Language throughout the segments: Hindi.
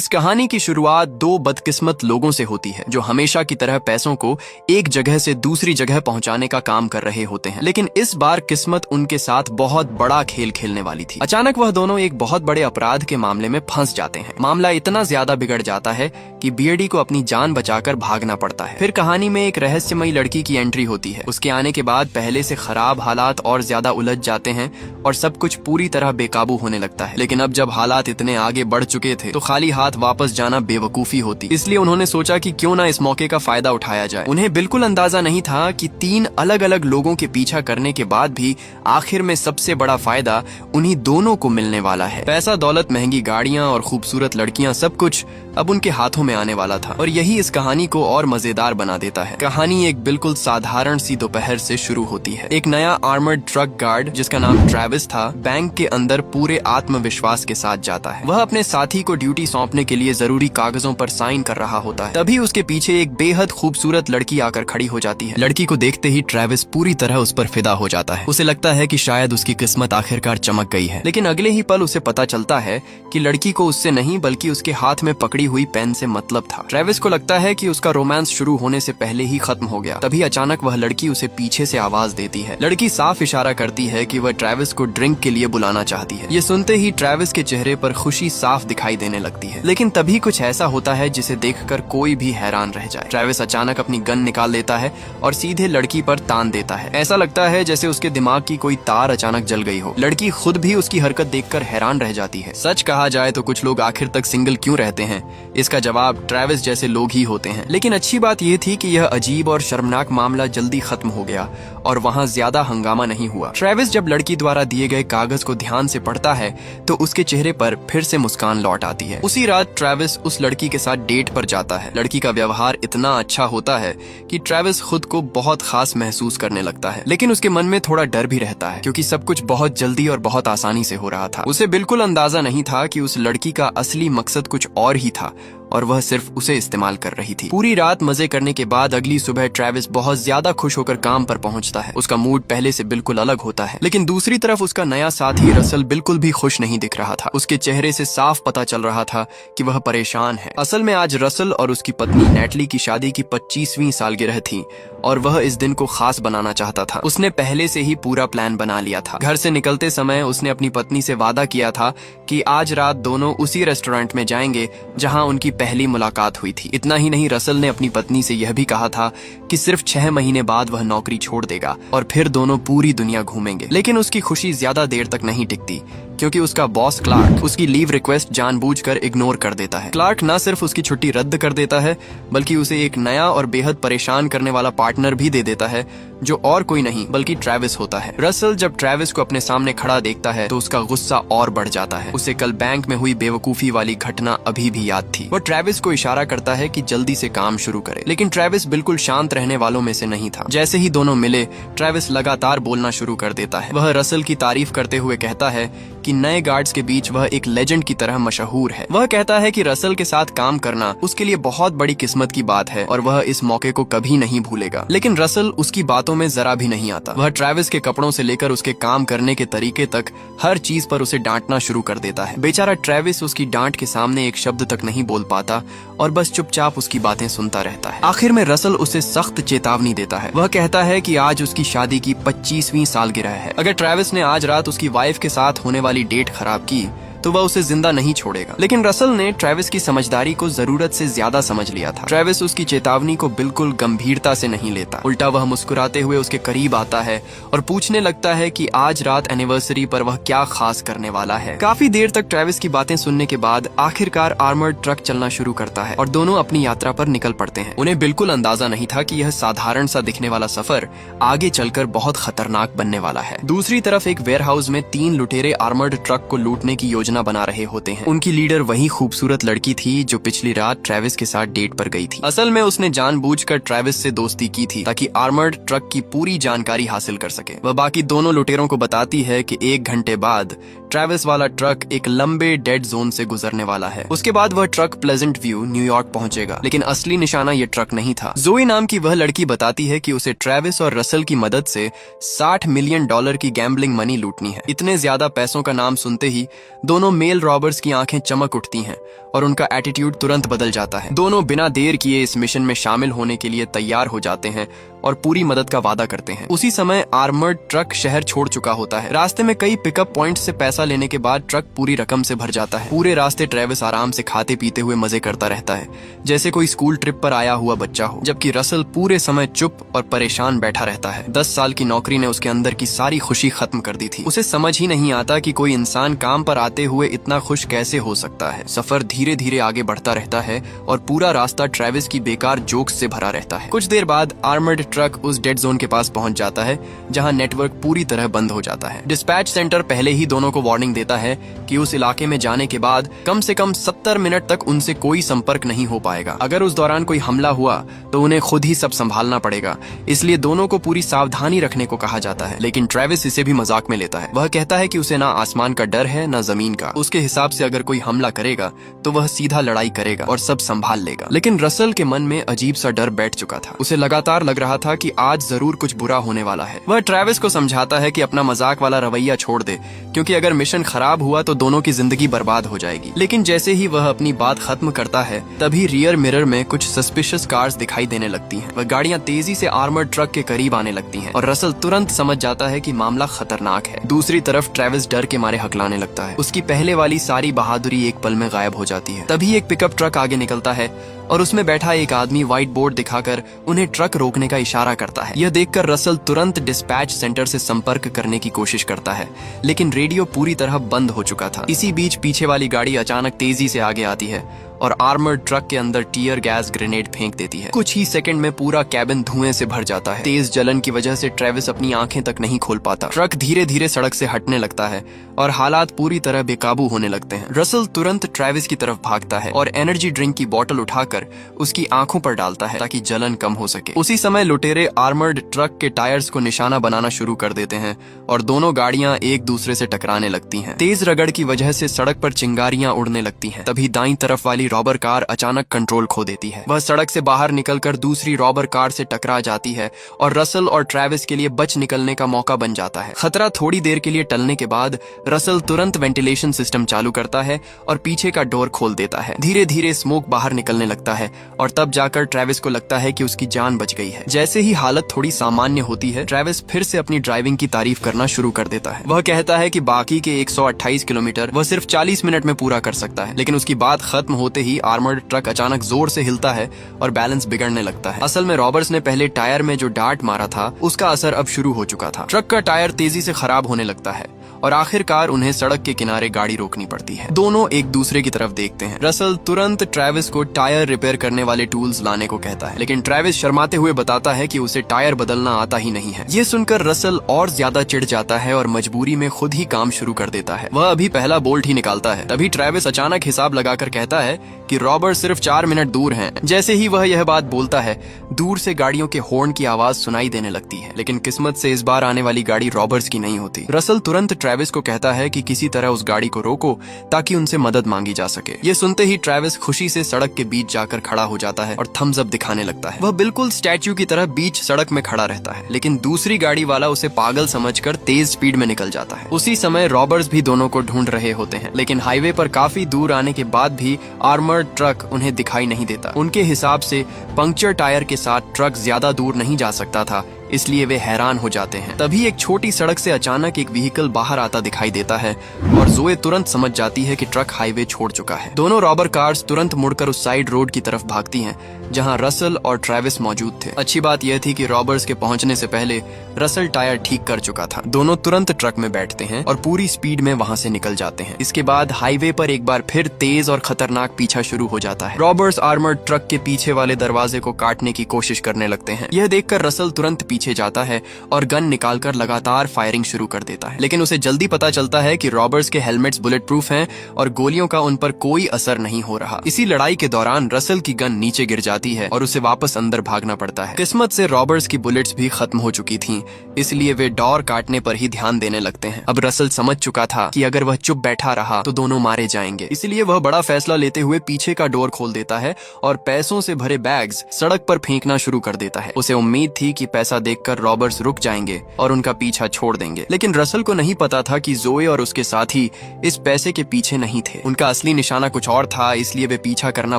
इस कहानी की शुरुआत दो बदकिस्मत लोगों से होती है जो हमेशा की तरह पैसों को एक जगह से दूसरी जगह पहुंचाने का काम कर रहे होते हैं, लेकिन इस बार किस्मत उनके साथ बहुत बड़ा खेल खेलने वाली थी। अचानक वह दोनों एक बहुत बड़े अपराध के मामले में फंस जाते हैं। मामला इतना ज्यादा बिगड़ जाता है कि बीयर्डी को अपनी जान बचाकर भागना पड़ता है। फिर कहानी में एक रहस्यमयी लड़की की एंट्री होती है। उसके आने के बाद पहले से खराब हालात और ज्यादा उलझ जाते हैं और सब कुछ पूरी तरह बेकाबू होने लगता है। लेकिन अब जब हालात इतने आगे बढ़ चुके थे तो खाली हाथ वापस जाना बेवकूफी होती, इसलिए उन्होंने सोचा कि क्यों ना इस मौके का फायदा उठाया जाए। उन्हें बिल्कुल अंदाजा नहीं था कि 3 अलग अलग लोगों के पीछा करने के बाद भी आखिर में सबसे बड़ा फायदा उन्हीं दोनों को मिलने वाला है। पैसा, दौलत, महंगी गाड़ियां और खूबसूरत लड़कियां, सब कुछ अब उनके हाथों में आने वाला था और यही इस कहानी को और मजेदार बना देता है। कहानी एक बिल्कुल साधारण सी दोपहर से शुरू होती है। एक नया आर्मर्ड ट्रक गार्ड जिसका नाम ट्रेविस था, बैंक के अंदर पूरे आत्मविश्वास के साथ जाता है। वह अपने साथी को ड्यूटी सौंपने के लिए जरूरी कागजों पर साइन कर रहा होता है। तभी उसके पीछे एक बेहद खूबसूरत लड़की आकर खड़ी हो जाती है। लड़की को देखते ही ट्रेविस पूरी तरह उस पर फिदा हो जाता है। उसे लगता है कि शायद उसकी किस्मत आखिरकार चमक गई है, लेकिन अगले ही पल उसे पता चलता है कि लड़की को उससे नहीं बल्कि उसके हाथ में पकड़ी हुई पेन से मतलब था। ट्रेविस को लगता है कि उसका रोमांस शुरू होने से पहले ही खत्म हो गया। तभी अचानक वह लड़की उसे पीछे से आवाज देती है। लड़की साफ इशारा करती है कि वह ट्रेविस को ड्रिंक के लिए बुलाना चाहती है। ये सुनते ही ट्रेविस के चेहरे पर खुशी साफ दिखाई देने लगती है, लेकिन तभी कुछ ऐसा होता है जिसे देखकर कोई भी हैरान रह जाए। ट्रेविस अचानक अपनी गन निकाल लेता है और सीधे लड़की पर तान देता है। ऐसा लगता है जैसे उसके दिमाग की कोई तार अचानक जल गई हो। लड़की खुद भी उसकी हरकत देखकर हैरान रह जाती है। सच कहा जाए तो कुछ लोग आखिर तक सिंगल क्यों रहते हैं, इसका जवाब ट्रेविस जैसे लोग ही होते हैं। लेकिन अच्छी बात यह थी कि यह अजीब और शर्मनाक मामला जल्दी खत्म हो गया और वहां ज्यादा हंगामा नहीं हुआ। ट्रेविस जब लड़की द्वारा दिए गए कागज को ध्यान से पढ़ता है तो उसके चेहरे पर फिर से मुस्कान लौट आती है। उसी रात ट्रेविस उस लड़की के साथ डेट पर जाता है। लड़की का व्यवहार इतना अच्छा होता है कि ट्रेविस खुद को बहुत खास महसूस करने लगता है, लेकिन उसके मन में थोड़ा डर भी रहता है क्योंकि सब कुछ बहुत जल्दी और बहुत आसानी से हो रहा था। उसे बिल्कुल अंदाजा नहीं था कि उस लड़की का असली मकसद कुछ और ही था और वह सिर्फ उसे इस्तेमाल कर रही थी। पूरी रात मजे करने के बाद अगली सुबह ट्रेविस बहुत ज्यादा खुश होकर काम पर पहुंचता है। उसका मूड पहले से बिल्कुल अलग होता है, लेकिन दूसरी तरफ उसका नया साथी रसल बिल्कुल भी खुश नहीं दिख रहा था। उसके चेहरे से साफ पता चल रहा था कि वह परेशान है। असल में आज रसल और उसकी पत्नी नैटली की शादी की 25वीं सालगिरह थी और वह इस दिन को खास बनाना चाहता था। उसने पहले से ही पूरा प्लान बना लिया था। घर से निकलते समय उसने अपनी पत्नी से वादा किया था कि आज रात दोनों उसी रेस्टोरेंट में जाएंगे जहां उनकी पहली मुलाकात हुई थी। इतना ही नहीं, रसल ने अपनी पत्नी से यह भी कहा था कि सिर्फ 6 महीने बाद वह नौकरी छोड़ देगा और फिर दोनों पूरी दुनिया घूमेंगे। लेकिन उसकी खुशी ज्यादा देर तक नहीं टिकती क्योंकि उसका बॉस क्लार्क उसकी लीव रिक्वेस्ट जानबूझकर इग्नोर कर देता है। क्लार्क न सिर्फ उसकी छुट्टी रद्द कर देता है बल्कि उसे एक नया और बेहद परेशान करने वाला पार्टनर भी दे देता है जो और कोई नहीं बल्कि ट्रेविस होता है। रसल जब ट्रेविस को अपने सामने खड़ा देखता है तो उसका गुस्सा और बढ़ जाता है। उसे कल बैंक में हुई बेवकूफी वाली घटना अभी भी याद थी। वह ट्रेविस को इशारा करता है कि जल्दी से काम शुरू करे, लेकिन ट्रेविस बिल्कुल शांत रहने वालों में से नहीं था। जैसे ही दोनों मिले, ट्रेविस लगातार बोलना शुरू कर देता है। वह रसल की तारीफ करते हुए कहता है कि नए गार्ड्स के बीच वह एक लेजेंड की तरह मशहूर है। वह कहता है कि रसल के साथ काम करना उसके लिए बहुत बड़ी किस्मत की बात है और वह इस मौके को कभी नहीं भूलेगा। लेकिन रसल उसकी बातों में जरा भी नहीं आता। वह ट्रेविस के कपड़ों से लेकर उसके काम करने के तरीके तक हर चीज पर उसे डांटना शुरू कर देता है। बेचारा ट्रेविस उसकी डांट के सामने एक शब्द तक नहीं बोल पाता और बस चुपचाप उसकी बातें सुनता रहता है। आखिर में रसल उसे सख्त चेतावनी देता है। वह कहता है कि आज उसकी शादी की 25वीं सालगिरह है। अगर ट्रेविस ने आज रात उसकी वाइफ के साथ होने वाली डेट खराब की तो वह उसे जिंदा नहीं छोड़ेगा। लेकिन रसल ने ट्रेविस की समझदारी को जरूरत से ज्यादा समझ लिया था। ट्रेविस उसकी चेतावनी को बिल्कुल गंभीरता से नहीं लेता। उल्टा वह मुस्कुराते हुए उसके करीब आता है और पूछने लगता है कि आज रात एनिवर्सरी पर वह क्या खास करने वाला है। काफी देर तक ट्रेविस की बातें सुनने के बाद आखिरकार आर्मर्ड ट्रक चलना शुरू करता है और दोनों अपनी यात्रा पर निकल पड़ते हैं। उन्हें बिल्कुल अंदाजा नहीं था कि यह साधारण सा दिखने वाला सफर आगे चलकर बहुत खतरनाक बनने वाला है। दूसरी तरफ एक वेयरहाउस में 3 लुटेरे आर्मर्ड ट्रक को लूटने की योजना बना रहे होते हैं। उनकी लीडर वही खूबसूरत लड़की थी जो पिछली रात ट्रेविस के साथ डेट पर गई थी। असल में उसने जानबूझकर ट्रेविस से दोस्ती की थी ताकि आर्मर्ड ट्रक की पूरी जानकारी हासिल कर सके। वह बाकी दोनों लुटेरों को बताती है कि 1 घंटे बाद ट्रेविस वाला ट्रक एक लंबे डेड जोन से गुजरने वाला है। उसके बाद वह ट्रक प्लेजेंट व्यू न्यूयॉर्क पहुंचेगा, लेकिन असली निशाना ये ट्रक नहीं था। जोई नाम की वह लड़की बताती है कि उसे ट्रेविस और रसल की मदद से $60 मिलियन की गैम्बलिंग मनी लूटनी है। इतने ज्यादा पैसों का नाम सुनते ही दोनों दोनों मेल रॉबर्स की आंखें चमक उठती हैं और उनका एटीट्यूड तुरंत बदल जाता है। दोनों बिना देर किए इस मिशन में शामिल होने के लिए तैयार हो जाते हैं और पूरी मदद का वादा करते हैं। उसी समय आर्मर्ड ट्रक शहर छोड़ चुका होता है। रास्ते में कई पिकअप पॉइंट्स से पैसा लेने के बाद ट्रक पूरी रकम से भर जाता है। पूरे रास्ते ट्रेविस आराम से खाते पीते हुए मजे करता रहता है, जैसे कोई स्कूल ट्रिप पर आया हुआ बच्चा हो, जबकि रसल पूरे समय चुप और परेशान बैठा रहता है। 10 साल की नौकरी ने उसके अंदर की सारी खुशी खत्म कर दी थी। उसे समझ ही नहीं आता कि कोई इंसान काम पर आते हुए इतना खुश कैसे हो सकता है। सफर धीरे धीरे आगे बढ़ता रहता है और पूरा रास्ता ट्रेविस की बेकार जोक्स से भरा रहता है। कुछ देर बाद आर्मर्ड ट्रक उस डेड जोन के पास पहुंच जाता है जहां नेटवर्क पूरी तरह बंद हो जाता है। डिस्पैच सेंटर पहले ही दोनों को वार्निंग देता है कि उस इलाके में जाने के बाद कम से कम 70 मिनट तक उनसे कोई संपर्क नहीं हो पाएगा। अगर उस दौरान कोई हमला हुआ तो उन्हें खुद ही सब संभालना पड़ेगा, इसलिए दोनों को पूरी सावधानी रखने को कहा जाता है। लेकिन ट्रेविस इसे भी मजाक में लेता है। वह कहता है कि उसे ना आसमान का डर है ना जमीन का। उसके हिसाब से अगर कोई हमला करेगा तो वह सीधा लड़ाई करेगा और सब संभाल लेगा। लेकिन रसल के मन में अजीब सा डर बैठ चुका था। उसे लगातार लग रहा था कि आज जरूर कुछ बुरा होने वाला है। वह ट्रेविस को समझाता है कि अपना मजाक वाला रवैया छोड़ दे, क्योंकि अगर मिशन खराब हुआ तो दोनों की जिंदगी बर्बाद हो जाएगी। लेकिन जैसे ही वह अपनी बात खत्म करता है तभी रियर मिरर में कुछ सस्पिशियस कार्स दिखाई देने लगती हैं। वह गाड़ियां तेजी से आर्मर्ड ट्रक के करीब आने लगती हैं और रसल तुरंत समझ जाता है कि मामला खतरनाक है। दूसरी तरफ ट्रेविस डर के मारे हकलाने लगता है। उसकी पहले वाली सारी बहादुरी एक पल में गायब हो जाती है। तभी एक पिकअप ट्रक आगे निकलता है और उसमें बैठा एक आदमी व्हाइट बोर्ड दिखाकर उन्हें ट्रक रोकने का इशारा करता है। यह देखकर रसल तुरंत डिस्पैच सेंटर से संपर्क करने की कोशिश करता है, लेकिन रेडियो पूरी तरह बंद हो चुका था। इसी बीच पीछे वाली गाड़ी अचानक तेजी से आगे आती है और आर्मर्ड ट्रक के अंदर टीयर गैस ग्रेनेड फेंक देती है। कुछ ही सेकंड में पूरा कैबिन धुएं से भर जाता है। तेज जलन की वजह से ट्रेविस अपनी आंखें तक नहीं खोल पाता। ट्रक धीरे धीरे सड़क से हटने लगता है और हालात पूरी तरह बेकाबू होने लगते हैं। रसल तुरंत ट्रेविस की तरफ भागता है और एनर्जी ड्रिंक की बोतल उठाकर उसकी आंखों पर डालता है ताकि जलन कम हो सके। उसी समय लुटेरे आर्मर्ड ट्रक के टायर्स को निशाना बनाना शुरू कर देते हैं और दोनों गाड़ियां एक दूसरे से टकराने लगती हैं। तेज रगड़ की वजह से सड़क पर चिंगारियां उड़ने लगती हैं। तभी दाईं तरफ वाली रॉबर कार अचानक कंट्रोल खो देती है। वह सड़क से बाहर निकलकर दूसरी रॉबर कार से टकरा जाती है और रसल और ट्रेविस के लिए बच निकलने का मौका बन जाता है। खतरा थोड़ी देर के लिए टलने के बाद रसल तुरंत वेंटिलेशन सिस्टम चालू करता है और पीछे का डोर खोल देता है। धीरे धीरे स्मोक बाहर निकलने लगता है और तब जाकर ट्रेविस को लगता है कि उसकी जान बच गई है। जैसे ही हालत थोड़ी सामान्य होती है, ट्रेविस फिर से अपनी ड्राइविंग की तारीफ करना शुरू कर देता है। वह कहता है कि बाकी के 128 किलोमीटर वह सिर्फ 40 मिनट में पूरा कर सकता है। लेकिन उसकी बात खत्म होते ही आर्मर्ड ट्रक अचानक जोर से हिलता है और बैलेंस बिगड़ने लगता है। असल में रॉबर्स ने पहले टायर में जो डार्ट मारा था उसका असर अब शुरू हो चुका था। ट्रक का टायर तेजी से खराब होने लगता है और आखिरकार उन्हें सड़क के किनारे गाड़ी रोकनी पड़ती है। दोनों एक दूसरे की तरफ देखते हैं। रसल तुरंत ट्रेविस को टायर रिपेयर करने वाले टूल्स लाने को कहता है, लेकिन ट्रेविस शर्माते हुए बताता है कि उसे टायर बदलना आता ही नहीं है। ये सुनकर रसल और ज्यादा चिढ़ जाता है और मजबूरी में खुद ही काम शुरू कर देता है। वह अभी पहला बोल्ट ही निकालता है, तभी ट्रेविस अचानक हिसाब लगाकर कहता है कि रॉबर्ट सिर्फ 4 मिनट दूर हैं। जैसे ही वह यह बात बोलता है, दूर से गाड़ियों के हॉर्न की आवाज सुनाई देने लगती है, लेकिन किस्मत से इस बार आने वाली गाड़ी रॉबर्ट्स की नहीं होती। रसल तुरंत ट्रेविस को कहता है कि किसी तरह उस गाड़ी को रोको ताकि उनसे मदद मांगी जा सके। ये सुनते ही ट्रेविस खुशी से सड़क के बीच जाकर खड़ा हो जाता है और थम्स अप दिखाने लगता है। वह बिल्कुल स्टैच्यू की तरह बीच सड़क में खड़ा रहता है, लेकिन दूसरी गाड़ी वाला उसे पागल समझकर तेज स्पीड में निकल जाता है। उसी समय रॉबर्ट्स भी दोनों को ढूंढ रहे होते हैं, लेकिन हाईवे पर काफी दूर आने के बाद भी आर्मर्ड ट्रक उन्हें दिखाई नहीं देता। उनके हिसाब से पंक्चर टायर के साथ ट्रक ज्यादा दूर नहीं जा सकता था, इसलिए वे हैरान हो जाते हैं। तभी एक छोटी सड़क से अचानक एक व्हीकल बाहर आता दिखाई देता है और जोए तुरंत समझ जाती है कि ट्रक हाईवे छोड़ चुका है। दोनों रॉबर कार्स तुरंत मुड़कर उस साइड रोड की तरफ भागती हैं जहां रसल और ट्रेविस मौजूद थे। अच्छी बात यह थी कि रॉबर्स के पहुंचने से पहले रसल टायर ठीक कर चुका था। दोनों तुरंत ट्रक में बैठते हैं और पूरी स्पीड में वहां से निकल जाते हैं। इसके बाद हाईवे पर एक बार फिर तेज और खतरनाक पीछा शुरू हो जाता है। रॉबर्स आर्मर्ड ट्रक के पीछे वाले दरवाजे को काटने की कोशिश करने लगते हैं। यह देखकर रसल तुरंत पीछे जाता है और गन निकालकर लगातार फायरिंग शुरू कर देता है, लेकिन उसे जल्दी पता चलता है कि रॉबर्स के हेलमेट्स बुलेट प्रूफ हैं और गोलियों का उन पर कोई असर नहीं हो रहा। इसी लड़ाई के दौरान रसल की गन नीचे गिर जाती है और उसे वापस अंदर भागना पड़ता है। किस्मत से रॉबर्स की बुलेट्स भी खत्म हो चुकी थीं, इसलिए वे डोर काटने पर ही ध्यान देने लगते हैं। अब रसल समझ चुका था कि अगर वह चुप बैठा रहा तो दोनों मारे जाएंगे, इसलिए वह बड़ा फैसला लेते हुए पीछे का डोर खोल देता है और पैसों से भरे बैग्स सड़क पर फेंकना शुरू कर देता है। उसे उम्मीद थी कि पैसा देखकर रॉबर्स रुक जाएंगे और उनका पीछा छोड़ देंगे। लेकिन रसल को नहीं पता था कि जोए और उसके साथी इस पैसे के पीछे नहीं थे। उनका असली निशाना कुछ और था, इसलिए वे पीछा करना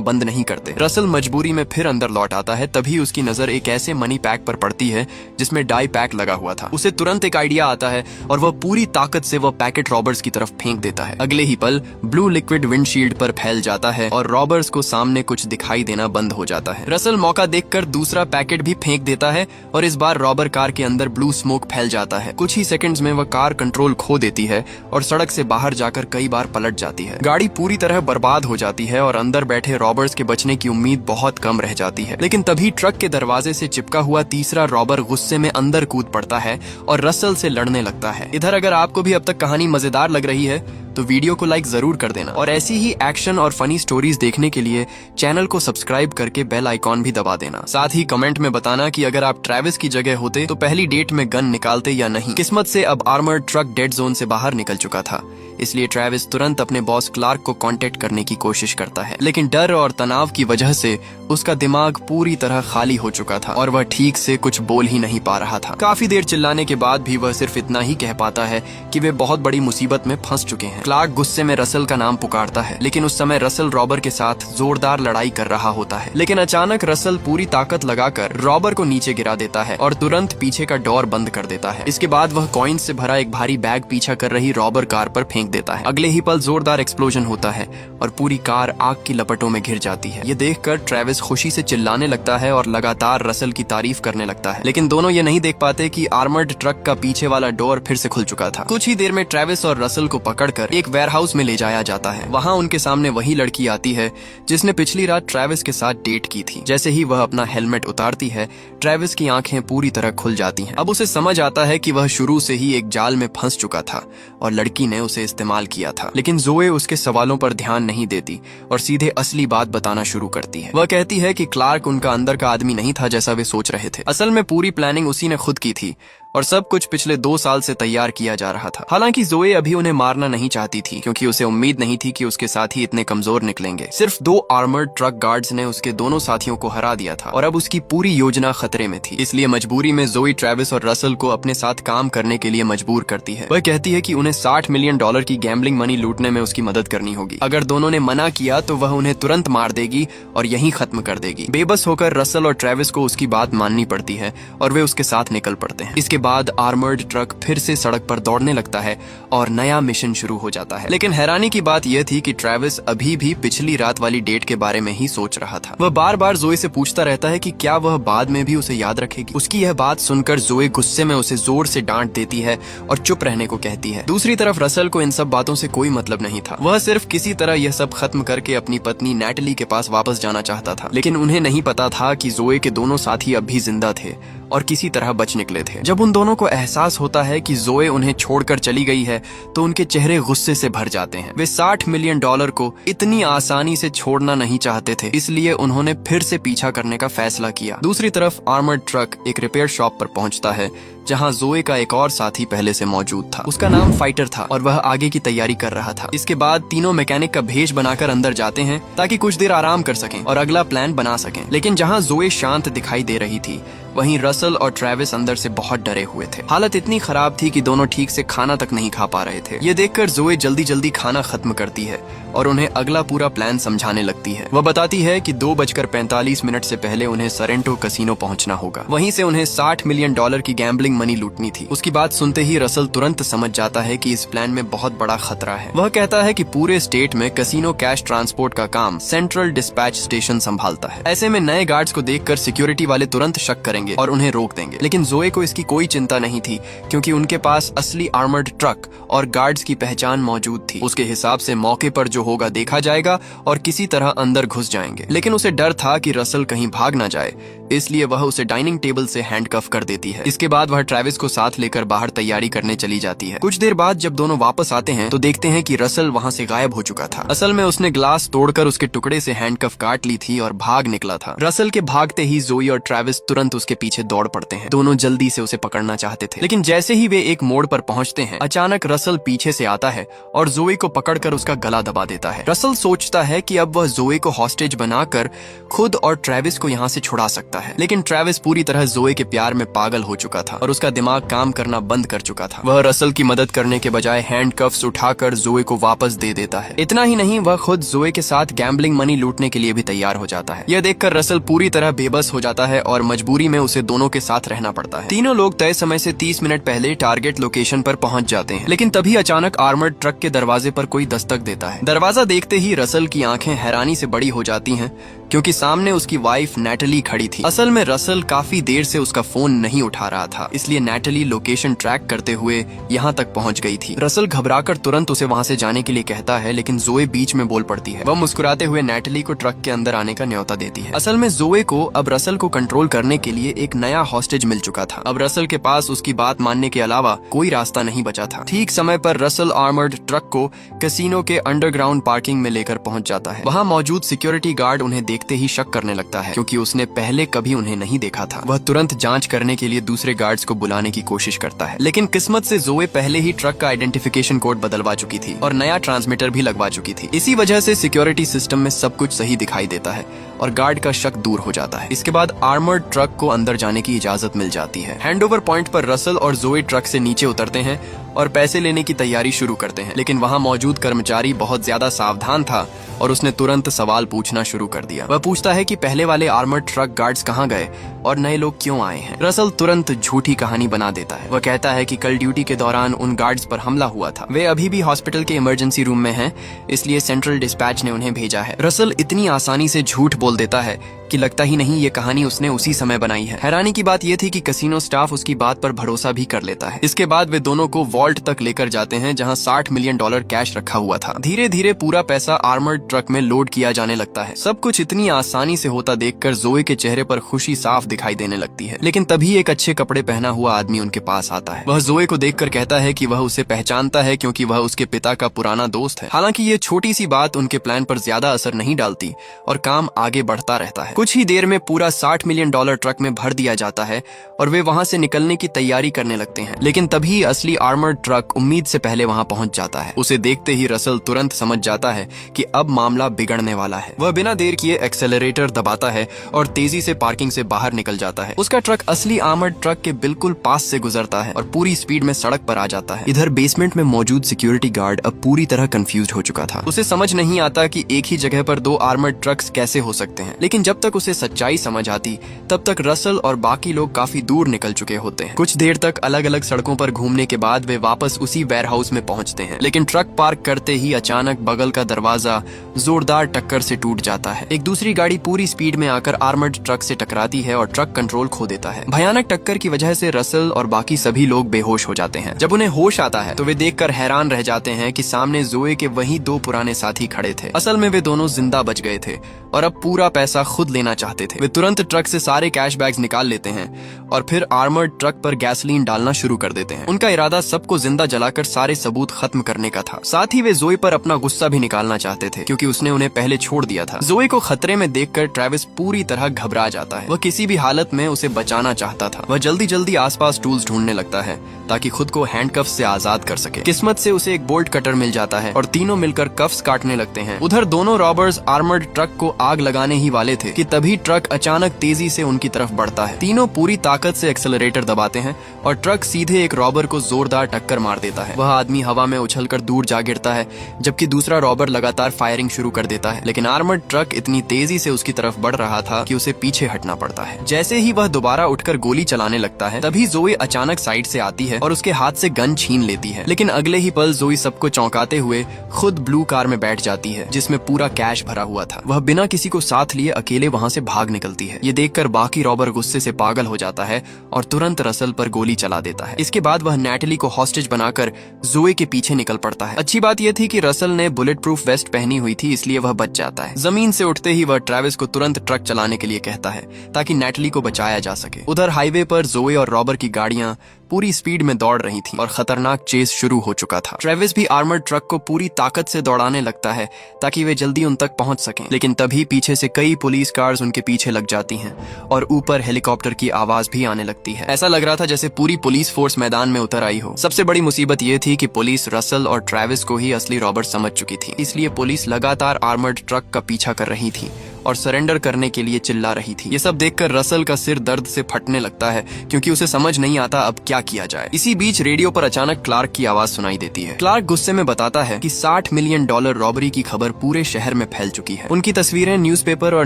बंद नहीं करते। रसल मजबूरी में फिर अंदर लौट आता है। तभी उसकी नजर एक ऐसे मनी पैक पर पड़ती है जिसमें डाई पैक लगा हुआ था। उसे तुरंत एक आइडिया आता है और वह पूरी ताकत से वह पैकेट रॉबर्स की तरफ फेंक देता है। अगले ही पल ब्लू लिक्विड विंडशील्ड पर फैल जाता है और रॉबर्स को सामने कुछ दिखाई देना बंद हो जाता है। रसल मौका देखकर दूसरा पैकेट भी फेंक देता है और इस बार रॉबर कार के अंदर ब्लू स्मोक फैल जाता है। कुछ ही सेकंड्स में वह कार कंट्रोल खो देती है और सड़क से बाहर जाकर कई बार पलट जाती है। गाड़ी पूरी तरह बर्बाद हो जाती है और अंदर बैठे रॉबर्स के बचने की उम्मीद बहुत कम रह जाती है। लेकिन तभी ट्रक के दरवाजे से चिपका हुआ तीसरा रॉबर गुस्से में अंदर कूद पड़ता है और रसल से लड़ने लगता है। इधर अगर आपको भी अब तक कहानी मजेदार लग रही है तो वीडियो को लाइक जरूर कर देना और ऐसी ही एक्शन और फनी स्टोरीज देखने के लिए चैनल को सब्सक्राइब करके बेल आइकॉन भी दबा देना। साथ ही कमेंट में बताना कि अगर आप ट्रेविस की जगह होते तो पहली डेट में गन निकालते या नहीं। किस्मत से अब आर्मर्ड ट्रक डेड जोन से बाहर निकल चुका था, इसलिए ट्रेविस तुरंत अपने बॉस क्लार्क को कांटेक्ट करने की कोशिश करता है। लेकिन डर और तनाव की वजह से उसका दिमाग पूरी तरह खाली हो चुका था और वह ठीक से कुछ बोल ही नहीं पा रहा था। काफी देर चिल्लाने के बाद भी वह सिर्फ इतना ही कह पाता है कि वे बहुत बड़ी मुसीबत में फंस चुके हैं। क्लार्क गुस्से में रसल का नाम पुकारता है, लेकिन उस समय रसल रॉबर के साथ जोरदार लड़ाई कर रहा होता है। लेकिन अचानक रसल पूरी ताकत लगाकर रॉबर को नीचे गिरा देता है और तुरंत पीछे का डोर बंद कर देता है। इसके बाद वह कॉइन्स से भरा एक भारी बैग पीछा कर रही रॉबर कार पर फेंक देता है। अगले ही पल जोरदार एक्सप्लोजन होता है और पूरी कार आग की लपटों में घिर जाती है। ये देखकर ट्रेविस खुशी से चिल्लाने लगता है और लगातार रसल की तारीफ करने लगता है। लेकिन दोनों ये नहीं देख पाते कि आर्मर्ड ट्रक का पीछे वाला डोर फिर से खुल चुका था। कुछ ही देर में ट्रेविस और रसल को पकड़कर एक वेयरहाउस में ले जाया जाता है। वहाँ उनके सामने वही लड़की आती है जिसने पिछली रात ट्रेविस के साथ डेट की थी। जैसे ही वह अपना हेलमेट उतारती है, ट्रेविस की आंखें पूरी तरह खुल जाती हैं। अब उसे समझ आता है कि वह शुरू से ही एक जाल में फंस चुका था और लड़की ने उसे इस्तेमाल किया था। लेकिन जोए उसके सवालों पर ध्यान नहीं देती और सीधे असली बात बताना शुरू करती है। वह कहती है कि क्लार्क उनका अंदर का आदमी नहीं था जैसा वे सोच रहे थे। असल में पूरी प्लानिंग उसी ने खुद की थी और सब कुछ पिछले 2 साल से तैयार किया जा रहा था। हालांकि जोए अभी उन्हें मारना नहीं चाहती थी क्योंकि उसे उम्मीद नहीं थी कि उसके साथी इतने कमजोर निकलेंगे। सिर्फ 2 आर्मर्ड ट्रक गार्ड्स ने उसके दोनों साथियों को हरा दिया था और अब उसकी पूरी योजना खतरे में थी। इसलिए मजबूरी में जोई ट्रेविस और रसल को अपने साथ काम करने के लिए मजबूर करती है। वह कहती है कि उन्हें $60 मिलियन की गैम्बलिंग मनी लूटने में उसकी मदद करनी होगी। अगर दोनों ने मना किया तो वह उन्हें तुरंत मार देगी और यहीं खत्म कर देगी। बेबस होकर रसल और ट्रेविस को उसकी बात माननी पड़ती है और वे उसके साथ निकल पड़ते हैं। इसके बाद आर्मर्ड ट्रक फिर से सड़क पर दौड़ने लगता है और नया मिशन शुरू हो जाता है। लेकिन हैरानी की बात यह थी कि ट्रेविस अभी भी पिछली रात वाली डेट के बारे में ही सोच रहा था। वह बार बार जोए से पूछता रहता है कि क्या वह बाद में भी उसे याद रखेगी। उसकी यह बात सुनकर जोए गुस्से में उसे जोर से डांट देती है और चुप रहने को कहती है। दूसरी तरफ रसल को इन सब बातों से कोई मतलब नहीं था। वह सिर्फ किसी तरह यह सब खत्म करके अपनी पत्नी नैटली के पास वापस जाना चाहता था। लेकिन उन्हें नहीं पता था कि जोए के दोनों साथी अब भी जिंदा थे और किसी तरह बच निकले थे। जब उन दोनों को एहसास होता है कि जोए उन्हें छोड़कर चली गई है तो उनके चेहरे गुस्से से भर जाते हैं। वे $60 मिलियन को इतनी आसानी से छोड़ना नहीं चाहते थे, इसलिए उन्होंने फिर से पीछा करने का फैसला किया। दूसरी तरफ आर्मर्ड ट्रक एक रिपेयर शॉप पर पहुंचता है जहां जोए का एक और साथी पहले से मौजूद था। उसका नाम फाइटर था और वह आगे की तैयारी कर रहा था। इसके बाद तीनों मैकेनिक का भेष बनाकर अंदर जाते हैं ताकि कुछ देर आराम कर सकें और अगला प्लान बना सकें। लेकिन जहां जोए शांत दिखाई दे रही थी, वहीं रसल और ट्रेविस अंदर से बहुत डरे हुए थे। हालत इतनी खराब थी कि दोनों ठीक से खाना तक नहीं खा पा रहे थे। ये देखकर जोए जल्दी जल्दी खाना खत्म करती है और उन्हें अगला पूरा प्लान समझाने लगती है। वह बताती है कि 2:45 से पहले उन्हें सरेंटो कसिनो पहुंचना होगा। वहीं से उन्हें $60 मिलियन की गैम्बलिंग मनी लूटनी थी। उसकी बात सुनते ही रसल तुरंत समझ जाता है कि इस प्लान में बहुत बड़ा खतरा है। वह कहता है कि पूरे स्टेट में कसिनो कैश ट्रांसपोर्ट का काम सेंट्रल डिस्पैच स्टेशन संभालता है। ऐसे में नए गार्ड्स को देखकर सिक्योरिटी वाले तुरंत शक करेंगे और उन्हें रोक देंगे। लेकिन जोए को इसकी कोई चिंता नहीं थी क्योंकि उनके पास असली आर्मर्ड ट्रक और गार्ड्स की पहचान मौजूद थी। उसके हिसाब से मौके पर जो होगा देखा जाएगा और किसी तरह अंदर घुस जाएंगे। लेकिन उसे डर था कि रसल कहीं भाग ना जाए, इसलिए वह उसे डाइनिंग टेबल से हैंडकफ कर देती है। इसके बाद वह ट्रेविस को साथ लेकर बाहर तैयारी करने चली जाती है। कुछ देर बाद जब दोनों वापस आते हैं तो देखते हैं कि रसल वहाँ से गायब हो चुका था। असल में उसने ग्लास तोड़कर उसके टुकड़े से हैंडकफ काट ली थी और भाग निकला था। रसल के भागते ही जोई और ट्रेविस तुरंत उसके उसके पीछे दौड़ पड़ते हैं। दोनों जल्दी से उसे पकड़ना चाहते थे, लेकिन जैसे ही वे एक मोड़ पर पहुंचते हैं, अचानक रसल पीछे से आता है और जोए को पकड़कर उसका गला दबा देता है। रसल सोचता है कि अब वह जोए को हॉस्टेज बनाकर खुद और ट्रेविस को यहाँ से छुड़ा सकता है, लेकिन ट्रेविस पूरी तरह जोए के प्यार में पागल हो चुका था और उसका दिमाग काम करना बंद कर चुका था। वह रसल की मदद करने के बजाय हैंडकफ्स उठाकर जोए को वापस दे देता है। इतना ही नहीं, वह खुद जोए के साथ गैम्बलिंग मनी लूटने के लिए भी तैयार हो जाता है। यह देखकर रसल पूरी तरह बेबस हो जाता है और मजबूरी में उसे दोनों के साथ रहना पड़ता है। तीनों लोग तय समय से 30 मिनट पहले टारगेट लोकेशन पर पहुंच जाते हैं, लेकिन तभी अचानक आर्मर्ड ट्रक के दरवाजे पर कोई दस्तक देता है। दरवाजा देखते ही रसल की आंखें हैरानी से बड़ी हो जाती हैं, क्योंकि सामने उसकी वाइफ नैटली खड़ी थी। असल में रसल काफी देर से उसका फोन नहीं उठा रहा था, इसलिए नैटली लोकेशन ट्रैक करते हुए यहाँ तक पहुँच गई थी। रसल घबराकर तुरंत उसे वहाँ से जाने के लिए कहता है, लेकिन जोए बीच में बोल पड़ती है। वह मुस्कुराते हुए नैटली को ट्रक के अंदर आने का न्योता देती है। असल में जोए को अब रसल को कंट्रोल करने के लिए एक नया हॉस्टेज मिल चुका था। अब रसल के पास उसकी बात मानने के अलावा कोई रास्ता नहीं बचा था। ठीक समय पर रसल आर्मर्ड ट्रक को कैसीनो के अंडरग्राउंड पार्किंग में लेकर पहुंच जाता है। वहां मौजूद सिक्योरिटी गार्ड उन्हें देखते ही शक करने लगता है, क्योंकि उसने पहले कभी उन्हें नहीं देखा था। वह तुरंत जांच करने के लिए दूसरे गार्ड्स को बुलाने की कोशिश करता है, लेकिन किस्मत से जोए पहले ही ट्रक का आइडेंटिफिकेशन कोड बदलवा चुकी थी और नया ट्रांसमीटर भी लगवा चुकी थी। इसी वजह से सिक्योरिटी सिस्टम में सब कुछ सही दिखाई देता है और गार्ड का शक दूर हो जाता है। इसके बाद आर्मर्ड ट्रक को अंदर जाने की इजाजत मिल जाती है। हैंडओवर पॉइंट पर रसल और जोए ट्रक से नीचे उतरते हैं और पैसे लेने की तैयारी शुरू करते हैं, लेकिन वहां मौजूद कर्मचारी बहुत ज्यादा सावधान था और उसने तुरंत सवाल पूछना शुरू कर दिया। वह पूछता है कि पहले वाले आर्मर्ड ट्रक गार्ड्स कहाँ गए और नए लोग क्यों आए हैं। रसल तुरंत झूठी कहानी बना देता है। वह कहता है कि कल ड्यूटी के दौरान उन गार्ड्स पर हमला हुआ था। वे अभी भी हॉस्पिटल के इमरजेंसी रूम में हैं, इसलिए सेंट्रल डिस्पैच ने उन्हें भेजा है। रसल इतनी आसानी से झूठ बोल देता है कि लगता ही नहीं ये कहानी उसने उसी समय बनाई है। हैरानी की बात यह थी कि कैसीनो स्टाफ उसकी बात पर भरोसा भी कर लेता है। इसके बाद वे दोनों को वॉल्ट तक लेकर जाते हैं, जहां $60 मिलियन कैश रखा हुआ था। धीरे धीरे पूरा पैसा आर्मर्ड ट्रक में लोड किया जाने लगता है। सब कुछ इतनी आसानी से होता देखकर जोए के चेहरे पर खुशी साफ दिखाई देने लगती है, लेकिन तभी एक अच्छे कपड़े पहना हुआ आदमी उनके पास आता है। वह जोए को देखकर कहता है कि वह उसे पहचानता है, क्योंकि वह उसके पिता का पुराना दोस्त है। हालांकि ये छोटी सी बात उनके प्लान पर ज्यादा असर नहीं डालती और काम आगे बढ़ता रहता है। कुछ ही देर में पूरा $60 मिलियन ट्रक में भर दिया जाता है और वे वहां से निकलने की तैयारी करने लगते हैं, लेकिन तभी असली आर्मर्ड ट्रक उम्मीद से पहले वहां पहुंच जाता है। उसे देखते ही रसल तुरंत समझ जाता है कि अब मामला बिगड़ने वाला है। वह बिना देर किए एक्सेलरेटर दबाता है और तेजी से पार्किंग से बाहर निकल जाता है। उसका ट्रक असली आर्मर्ड ट्रक के बिल्कुल पास से गुजरता है और पूरी स्पीड में सड़क पर आ जाता है। इधर बेसमेंट में मौजूद सिक्योरिटी गार्ड अब पूरी तरह कंफ्यूज हो चुका था। उसे समझ नहीं आता कि एक ही जगह पर दो आर्मर्ड ट्रक्स कैसे हो सकते हैं, लेकिन जब तक उसे सच्चाई समझ आती तब तक रसल और बाकी लोग काफी दूर निकल चुके होते हैं। कुछ देर तक अलग अलग सड़कों पर घूमने के बाद वे वापस उसी वेयरहाउस में पहुंचते हैं, लेकिन ट्रक पार्क करते ही अचानक बगल का दरवाजा जोरदार टक्कर से टूट जाता है। एक दूसरी गाड़ी पूरी स्पीड में आकर आर्मर्ड ट्रक से टकराती है और ट्रक कंट्रोल खो देता है। भयानक टक्कर की वजह से रसल और बाकी सभी लोग बेहोश हो जाते हैं। जब उन्हें होश आता है तो वे देखकर हैरान रह जाते हैं कि सामने जोए के वही दो पुराने साथी खड़े थे। असल में वे दोनों जिंदा बच गए थे और अब पूरा पैसा खुद लेना चाहते थे। वे तुरंत ट्रक से सारे कैश बैग्स निकाल लेते हैं और फिर आर्मर्ड ट्रक पर गैसोलीन डालना शुरू कर देते हैं। उनका इरादा सबको जिंदा जलाकर सारे सबूत खत्म करने का था। साथ ही वे जोए पर अपना गुस्सा भी निकालना चाहते थे, क्योंकि उसने उन्हें पहले छोड़ दिया था। जोए को खतरे में देखकर ट्रेविस पूरी तरह घबरा जाता है। वह किसी भी हालत में उसे बचाना चाहता था। वह जल्दी जल्दी आसपास टूल्स ढूंढने लगता है ताकि खुद को हैंडकफ से आजाद कर सके। किस्मत से उसे एक बोल्ट कटर मिल जाता है और तीनों मिलकर कफ्स काटने लगते हैं। उधर दोनों रॉबर्स आर्मर्ड ट्रक को आग लगाने ही वाले थे कि तभी ट्रक अचानक तेजी से उनकी तरफ बढ़ता है। तीनों पूरी ताकत से एक्सेलरेटर दबाते हैं और ट्रक सीधे एक रॉबर को जोरदार टक्कर मार देता है। वह आदमी हवा में उछलकर दूर जा गिरता है, जबकि दूसरा रॉबर लगातार फायरिंग शुरू कर देता है, लेकिन आर्मर्ड ट्रक इतनी तेजी से उसकी तरफ बढ़ रहा था कि उसे पीछे हटना पड़ता है। जैसे ही वह दोबारा उठकर गोली चलाने लगता है, तभी जोए अचानक साइड से आती है और उसके हाथ से गन छीन लेती है। लेकिन अगले ही पल जोए सबको चौंकाते हुए खुद ब्लू कार में बैठ जाती है, जिसमें पूरा कैश भरा हुआ था। वह बिना किसी को साथ लिए अकेले वहाँ से भाग निकलती है। ये देखकर बाकी रॉबर गुस्से से पागल हो जाता है और तुरंत रसल पर गोली चला देता है। इसके बाद वह नैटली को हॉस्टेज बनाकर जोए के पीछे निकल पड़ता है। अच्छी बात यह थी कि रसल ने बुलेट प्रूफ वेस्ट पहनी हुई थी, इसलिए वह बच जाता है। जमीन से उठते ही वह ट्रेविस को तुरंत ट्रक चलाने के लिए कहता है ताकि नैटली को बचाया जा सके। उधर हाईवे पर जोए और रॉबर की गाड़ियां पूरी स्पीड में दौड़ रही थीं और खतरनाक चेस शुरू हो चुका था। ट्रेविस भी आर्मर्ड ट्रक को पूरी ताकत से दौड़ाने लगता है ताकि वे जल्दी उन तक पहुंच सकें, लेकिन तभी पीछे से कई पुलिस कार्स उनके पीछे लग जाती हैं और ऊपर हेलीकॉप्टर की आवाज भी आने लगती है। ऐसा लग रहा था जैसे पूरी पुलिस फोर्स मैदान में उतर आई हो। सबसे बड़ी मुसीबत ये थी कि पुलिस रसल और ट्रेविस को ही असली रॉबर्ट समझ चुकी थी, इसलिए पुलिस लगातार आर्मर्ड ट्रक का पीछा कर रही थी और सरेंडर करने के लिए चिल्ला रही थी। ये सब देखकर रसल का सिर दर्द से फटने लगता है क्योंकि उसे समझ नहीं आता अब क्या किया जाए। इसी बीच रेडियो पर अचानक क्लार्क की आवाज सुनाई देती है। क्लार्क गुस्से में बताता है कि $60 मिलियन रॉबरी की खबर पूरे शहर में फैल चुकी है। उनकी तस्वीरें न्यूज़पेपर और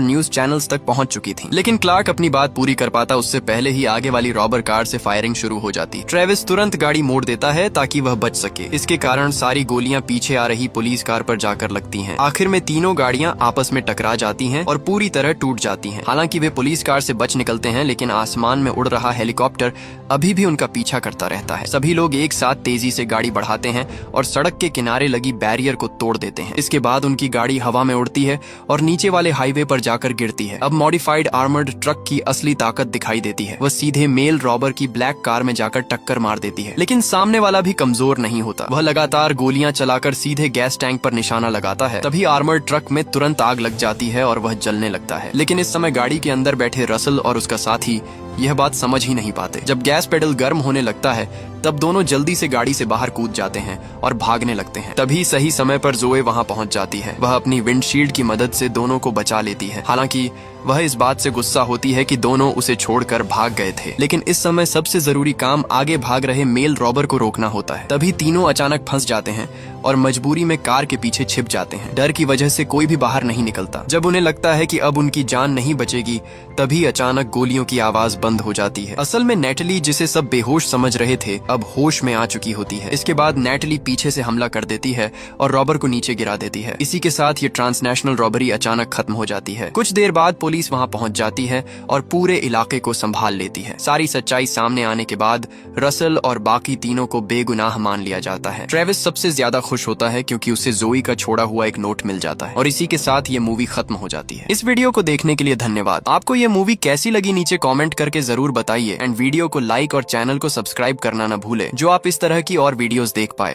न्यूज चैनल्स तक पहुंच चुकी थी। लेकिन क्लार्क अपनी बात पूरी कर पाता उससे पहले ही आगे वाली रॉबर कार से फायरिंग शुरू हो जाती। ट्रेविस तुरंत गाड़ी मोड़ देता है ताकि वह बच सके। इसके कारण सारी गोलियां पीछे आ रही पुलिस कार पर जाकर लगती हैं। आखिर में तीनों गाड़ियां आपस में टकरा जाती हैं और पूरी तरह टूट जाती हैं। हालांकि वे पुलिस कार से बच निकलते हैं, लेकिन आसमान में उड़ रहा हेलीकॉप्टर अभी भी उनका पीछा करता रहता है। सभी लोग एक साथ तेजी से गाड़ी बढ़ाते हैं और सड़क के किनारे लगी बैरियर को तोड़ देते हैं। इसके बाद उनकी गाड़ी हवा में उड़ती है और नीचे वाले हाईवे पर जाकर गिरती है। अब मॉडिफाइड आर्मर्ड ट्रक की असली ताकत दिखाई देती है। वह सीधे मेल रॉबर की ब्लैक कार में जाकर टक्कर मार देती है। लेकिन सामने वाला भी कमजोर नहीं होता। वह लगातार गोलियां चलाकर सीधे गैस टैंक पर निशाना लगाता है। तभी आर्मर्ड ट्रक में तुरंत आग लग जाती है और वह जलने लगता है। लेकिन इस समय गाड़ी के अंदर बैठे रसल और उसका साथी यह बात समझ ही नहीं पाते। जब गैस पेडल गर्म होने लगता है तब दोनों जल्दी से गाड़ी से बाहर कूद जाते हैं और भागने लगते हैं। तभी सही समय पर जोए वहां पहुंच जाती है। वह अपनी विंडशील्ड की मदद से दोनों को बचा लेती है। हालांकि वह इस बात से गुस्सा होती है कि दोनों उसे छोड़कर भाग गए थे। लेकिन इस समय सबसे जरूरी काम आगे भाग रहे मेल रॉबर को रोकना होता है। तभी तीनों अचानक फंस जाते हैं और मजबूरी में कार के पीछे छिप जाते हैं। डर की वजह से कोई भी बाहर नहीं निकलता। जब उन्हें लगता है कि अब उनकी जान नहीं बचेगी, तभी अचानक गोलियों की आवाज बंद हो जाती है। असल में नेटली, जिसे सब बेहोश समझ रहे थे, अब होश में आ चुकी होती है। इसके बाद नेटली पीछे से हमला कर देती है और रॉबर को नीचे गिरा देती है। इसी के साथ ये ट्रांसनेशनल रॉबरी अचानक खत्म हो जाती है। कुछ देर बाद पुलिस वहां पहुंच जाती है और पूरे इलाके को संभाल लेती है। सारी सच्चाई सामने आने के बाद रसल और बाकी तीनों को बेगुनाह मान लिया जाता है। ट्रेविस सबसे ज्यादा खुश होता है क्योंकि उसे जोई का छोड़ा हुआ एक नोट मिल जाता है और इसी के साथ ये मूवी खत्म हो जाती है। इस वीडियो को देखने के लिए धन्यवाद। आपको ये मूवी कैसी लगी नीचे कमेंट करके जरूर बताइए एंड वीडियो को लाइक और चैनल को सब्सक्राइब करना न भूले, जो आप इस तरह की और वीडियोस देख पाए।